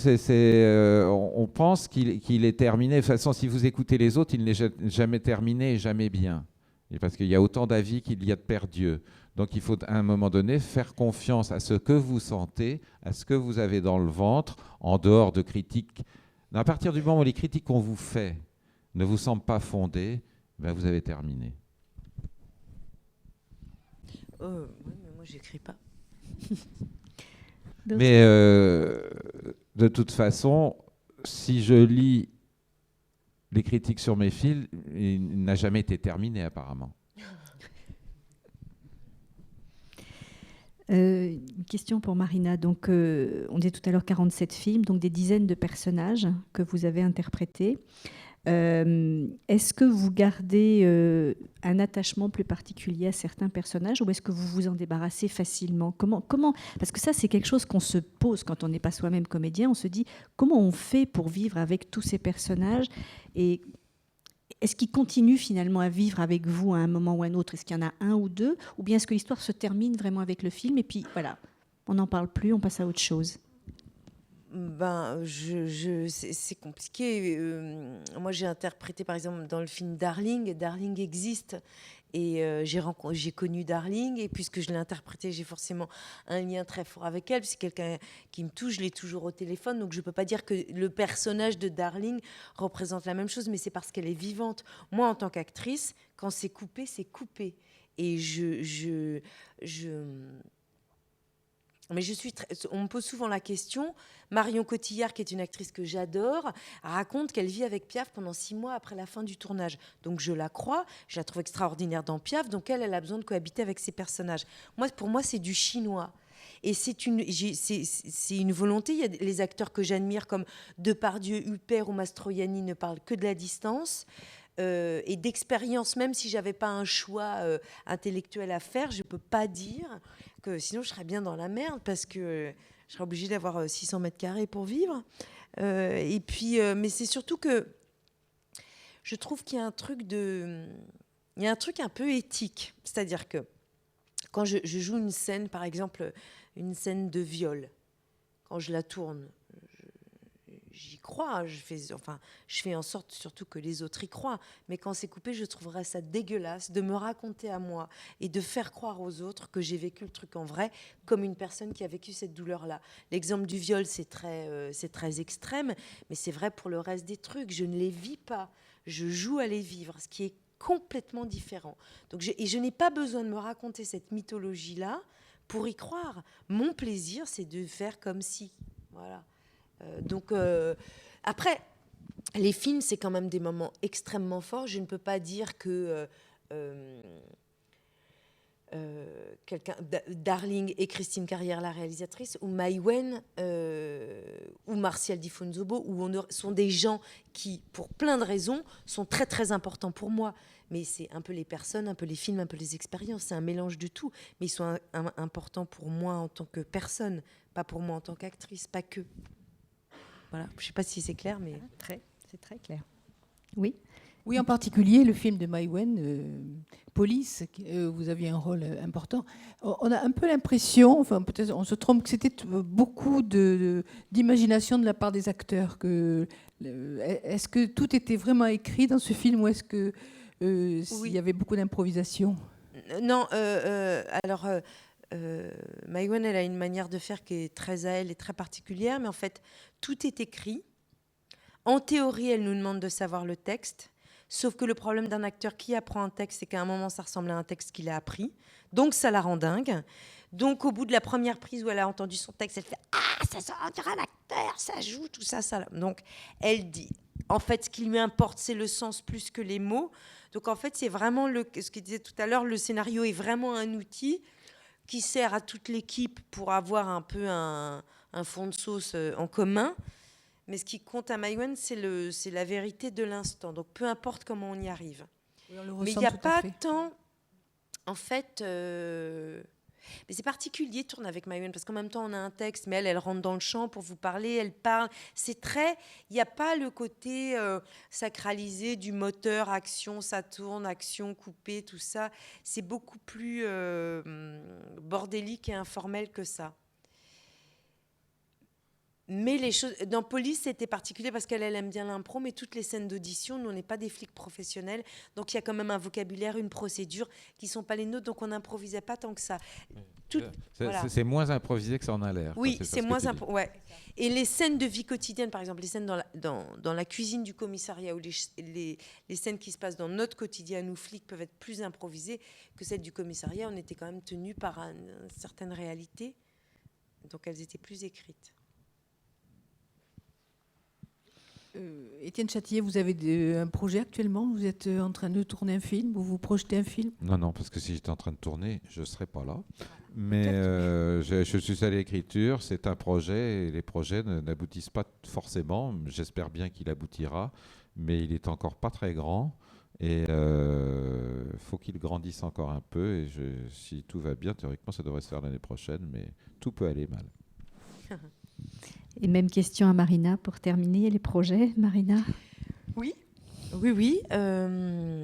on pense qu'il est terminé. De toute façon, si vous écoutez les autres, il n'est jamais terminé et jamais bien. Et parce qu'il y a autant d'avis qu'il y a de perdus. Donc il faut à un moment donné faire confiance à ce que vous sentez, à ce que vous avez dans le ventre, en dehors de critiques. À partir du moment où les critiques qu'on vous fait ne vous semblent pas fondées, ben vous avez terminé. Oui, mais moi j'écris pas. Mais de toute façon, si je lis les critiques sur mes films, il n'a jamais été terminé apparemment. Une question pour Marina. Donc, on disait tout à l'heure 47 films, donc des dizaines de personnages que vous avez interprétés. Est-ce que vous gardez un attachement plus particulier à certains personnages ou est-ce que vous vous en débarrassez facilement ? Comment Parce que ça, c'est quelque chose qu'on se pose quand on n'est pas soi-même comédien. On se dit comment on fait pour vivre avec tous ces personnages et est-ce qu'ils continuent finalement à vivre avec vous à un moment ou à un autre ? Est-ce qu'il y en a un ou deux ? Ou bien est-ce que l'histoire se termine vraiment avec le film et puis voilà, on n'en parle plus, on passe à autre chose ? Ben, c'est compliqué. Moi, j'ai interprété, par exemple, dans le film Darling. Darling existe. Et j'ai connu Darling. Et puisque je l'ai interprété, j'ai forcément un lien très fort avec elle. C'est quelqu'un qui me touche. Je l'ai toujours au téléphone. Donc, je ne peux pas dire que le personnage de Darling représente la même chose. Mais c'est parce qu'elle est vivante. Moi, en tant qu'actrice, quand c'est coupé, c'est coupé. Et Mais on me pose souvent la question. Marion Cotillard, qui est une actrice que j'adore, raconte qu'elle vit avec Piaf pendant 6 mois après la fin du tournage. Donc je la crois, je la trouve extraordinaire dans Piaf, donc elle a besoin de cohabiter avec ses personnages. Pour moi, c'est du chinois. Et c'est une volonté. Il y a les acteurs que j'admire comme Depardieu, Huppert ou Mastroianni ne parlent que de la distance. Et d'expérience, même si j'avais pas un choix intellectuel à faire, je peux pas dire que sinon je serais bien dans la merde parce que je serais obligée d'avoir 600 mètres carrés pour vivre. Et puis, mais c'est surtout que je trouve qu'il y a un truc un peu éthique, c'est-à-dire que quand je joue une scène, par exemple une scène de viol, quand je la tourne, j'y crois, je fais en sorte surtout que les autres y croient. Mais quand c'est coupé, je trouverais ça dégueulasse de me raconter à moi et de faire croire aux autres que j'ai vécu le truc en vrai, comme une personne qui a vécu cette douleur-là. L'exemple du viol, c'est très extrême, mais c'est vrai pour le reste des trucs. Je ne les vis pas, je joue à les vivre, ce qui est complètement différent. Donc je n'ai pas besoin de me raconter cette mythologie-là pour y croire. Mon plaisir, c'est de faire comme si. Voilà. Après, les films, c'est quand même des moments extrêmement forts. Je ne peux pas dire que Darling et Christine Carrière, la réalisatrice, ou Mai Wen, ou Martial Di Fonzobo, sont des gens qui, pour plein de raisons, sont très très importants pour moi. Mais c'est un peu les personnes, un peu les films, un peu les expériences. C'est un mélange de tout. Mais ils sont importants pour moi en tant que personne, pas pour moi en tant qu'actrice, pas que. Voilà. Je ne sais pas si c'est clair, mais... C'est très clair. Oui. Oui, en particulier le film de Mai Wen, Police, vous aviez un rôle important. On a un peu l'impression, enfin peut-être on se trompe, que c'était beaucoup d'imagination de la part des acteurs. Est-ce que tout était vraiment écrit dans ce film ou est-ce que oui. y avait beaucoup d'improvisation? Non, alors... Mai Wen, elle a une manière de faire qui est très à elle et très particulière, mais en fait, tout est écrit. En théorie, elle nous demande de savoir le texte, sauf que le problème d'un acteur qui apprend un texte, c'est qu'à un moment, ça ressemble à un texte qu'il a appris, donc ça la rend dingue. Donc, au bout de la première prise où elle a entendu son texte, elle fait « Ah, ça sent un acteur, ça joue, tout ça, ça... » Donc, elle dit, en fait, ce qui lui importe, c'est le sens plus que les mots. Donc, en fait, c'est vraiment, ce qu'il disait tout à l'heure, le scénario est vraiment un outil qui sert à toute l'équipe pour avoir un peu un fond de sauce en commun. Mais ce qui compte à Mai Wen, c'est la vérité de l'instant. Donc, peu importe comment on y arrive. Oui, on le mais il ressent n'y a tout à pas fait. tant... En fait... Mais c'est particulier de tourner avec Mai Wen, parce qu'en même temps, on a un texte, mais elle rentre dans le champ pour vous parler, elle parle. C'est très... Il n'y a pas le côté sacralisé du moteur, action, ça tourne, action, coupé, tout ça. C'est beaucoup plus bordélique et informel que ça. Mais les choses dans Police, c'était particulier parce qu'elle aime bien l'impro, mais toutes les scènes d'audition, nous on n'est pas des flics professionnels, donc il y a quand même un vocabulaire, une procédure qui sont pas les nôtres, donc on n'improvisait pas tant que ça. Voilà. C'est moins improvisé que ça en a l'air. Oui, c'est moins ouais. Et les scènes de vie quotidienne, par exemple, les scènes dans la cuisine du commissariat ou les scènes qui se passent dans notre quotidien, nous flics, peuvent être plus improvisées que celles du commissariat. On était quand même tenus par une certaine réalité, donc elles étaient plus écrites. Étienne Châtillier, vous avez un projet actuellement? Vous êtes en train de tourner un film ou vous projetez un film? Non, parce que si j'étais en train de tourner, je ne serais pas là. Mais je suis à l'écriture, c'est un projet et les projets n'aboutissent pas forcément. J'espère bien qu'il aboutira, mais il n'est encore pas très grand. Et faut qu'il grandisse encore un peu. Et si tout va bien, théoriquement, ça devrait se faire l'année prochaine, mais tout peut aller mal. Et même question à Marina pour terminer les projets. Marina? Oui. Le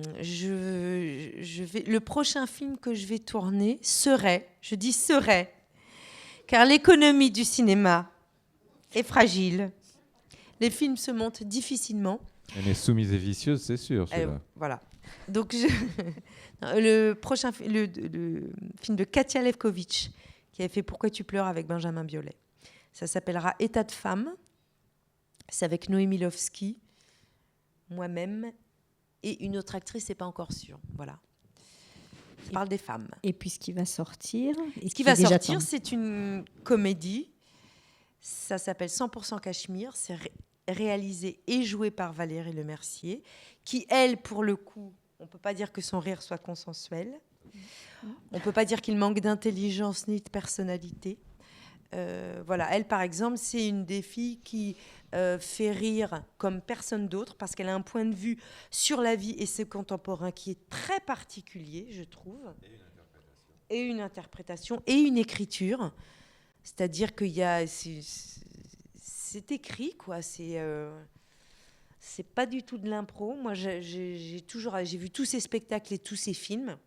prochain film que je vais tourner serait, car l'économie du cinéma est fragile. Les films se montent difficilement. Elle est soumise et vicieuse, c'est sûr. Voilà. Donc, le prochain le film de Katia Lewkovitch, qui avait fait Pourquoi tu pleures avec Benjamin Biolay. Ça s'appellera État de femme. C'est avec Noémie Lovski, moi-même et une autre actrice, c'est pas encore sûr. Voilà. Je parle des femmes. Et puis ce qui va sortir. Ce qui va sortir, c'est une comédie. Ça s'appelle 100% Cachemire. C'est réalisé et joué par Valérie Lemercier, qui, elle, pour le coup, on ne peut pas dire que son rire soit consensuel. On ne peut pas dire qu'il manque d'intelligence ni de personnalité. Voilà, elle, par exemple, c'est une des filles qui fait rire comme personne d'autre parce qu'elle a un point de vue sur la vie et ses contemporains qui est très particulier, je trouve. Et une interprétation et une écriture. C'est-à-dire qu'il y a... C'est écrit, quoi. C'est pas du tout de l'impro. Moi, j'ai vu tous ces spectacles et tous ces films.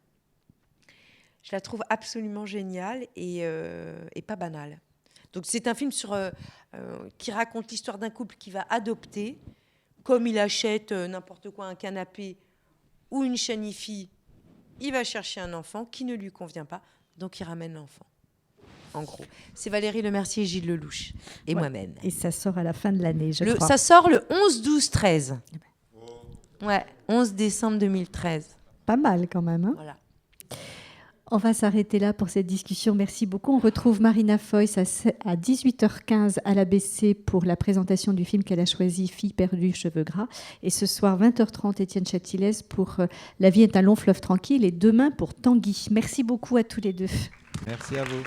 Je la trouve absolument géniale et pas banale. Donc c'est un film qui raconte l'histoire d'un couple qui va adopter, comme il achète n'importe quoi, un canapé ou une chaîne hi-fi, il va chercher un enfant qui ne lui convient pas, donc il ramène l'enfant. En gros, c'est Valérie Lemercier, Gilles Lelouch et moi-même. Et ça sort à la fin de l'année, je crois. Ça sort le 11, 12, 13. Ouais, 11 décembre 2013. Pas mal quand même. Hein. Voilà. On va s'arrêter là pour cette discussion. Merci beaucoup. On retrouve Marina Foïs à 18h15 à l'ABC pour la présentation du film qu'elle a choisi, Fille perdue, cheveux gras. Et ce soir, 20h30, Étienne Chatilez pour La vie est un long fleuve tranquille. Et demain pour Tanguy. Merci beaucoup à tous les deux. Merci à vous.